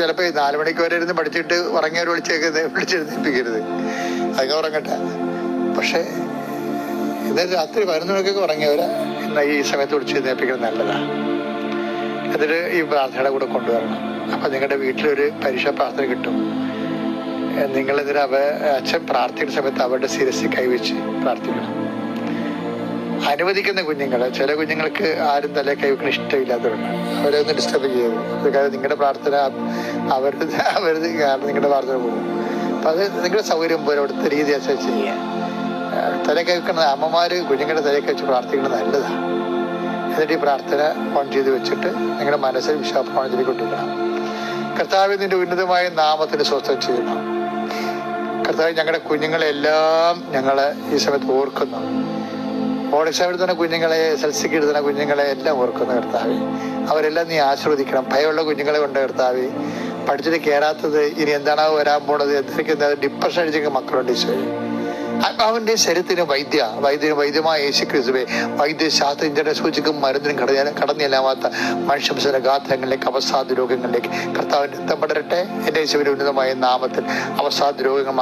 ചിലപ്പോൾ 4 മണിക്ക് വരെ ഇരുന്ന് പഠിച്ചിട്ട് ഉറങ്ങിയവർ വിളിച്ചെഴുന്നേൽപ്പിക്കരുത്, അങ്ങനെ ഉറങ്ങട്ടെ. പക്ഷേ ഇന്നലെ രാത്രി 11 മണിക്കൊക്കെ ഉറങ്ങിയവരെ എന്നാൽ ഈ സമയത്ത് വിളിച്ചെഴുന്നേൽപ്പിക്കുന്നത് നല്ലതാണ്. എന്നിട്ട് ഈ പ്രാർത്ഥനയുടെ കൂടെ കൊണ്ടുവരണം. അപ്പം നിങ്ങളുടെ വീട്ടിലൊരു പരീക്ഷാ പ്രാർത്ഥന കിട്ടും. നിങ്ങളെന്തിനാ അച്ഛൻ പ്രാർത്ഥിക്കുന്ന സമയത്ത് അവരുടെ ശിരസിൽ കൈവച്ച് പ്രാർത്ഥിക്കണം. അനുവദിക്കുന്ന കുഞ്ഞുങ്ങൾ, ചില കുഞ്ഞുങ്ങൾക്ക് ആരും തലേ കൈവയ്ക്കണ ഇഷ്ടമില്ലാത്തവരുണ്ട്, അവരെ ഒന്ന് ഡിസ്റ്റർബ് ചെയ്യരുത്. അത് കാരണം നിങ്ങളുടെ പ്രാർത്ഥന അവരുടെ കാരണം നിങ്ങളുടെ പ്രാർത്ഥന പോകും. അപ്പം അത് നിങ്ങളുടെ സൗകര്യം പോലെ അവിടുത്തെ രീതി അനുസരിച്ച് ചെയ്യുക. തലേ കൈവയ്ക്കണത് അമ്മമാർ കുഞ്ഞുങ്ങളുടെ തലേ കഴിച്ച് പ്രാർത്ഥിക്കുന്നത് നല്ലതാണ്. എന്നിട്ട് ഈ പ്രാർത്ഥന ഓൺ ചെയ്ത് വെച്ചിട്ട് നിങ്ങളുടെ മനസ്സിൽ വിശ്വാസപ്രമാണത്തിലേക്ക് കൊണ്ടിരിക്കണം. കർത്താവ് നിന്റെ ഉന്നതമായ നാമത്തിന് സ്വസ്ഥം ചെയ്യണം. കർത്താവ് ഞങ്ങളുടെ കുഞ്ഞുങ്ങളെല്ലാം ഞങ്ങൾ ഈ സമയത്ത് ഓർക്കുന്നു. ഓണക്സാം എഴുതുന്ന കുഞ്ഞുങ്ങളെ, SLCക്ക് എഴുതുന്ന കുഞ്ഞുങ്ങളെ എല്ലാം ഓർക്കുന്നു കർത്താവ്. അവരെല്ലാം നീ ആശീർവദിക്കണം. ഭയമുള്ള കുഞ്ഞുങ്ങളെ കൊണ്ട് കർത്താവ്, പഠിച്ചിട്ട് കയറാത്തത് ഇനി എന്താണോ വരാൻ പോണത്, എന്തൊക്കെ ഡിപ്രഷൻ അടിച്ചൊക്കെ മക്കളുണ്ട് ഈശോയെ. ആത്മാവിന്റെ ശരീരത്തിന് വൈദ്യമായ യേശു ക്രിസ്തുവേ, വൈദ്യശാസ്ത്രജ്ഞരുടെ സൂചിക്കും മരുന്നിനും കടന്നില്ലാത്ത മനുഷ്യംശ ഗാത്രങ്ങളിലേക്ക്, അവസാദ രോഗങ്ങളിലേക്ക് കർത്താവിന്റെ രക്തം പടരട്ടെ. എൻ്റെ യേശുവിന്റെ ഉന്നതമായ നാമത്തിൽ അവസാദ രോഗങ്ങൾ മാറി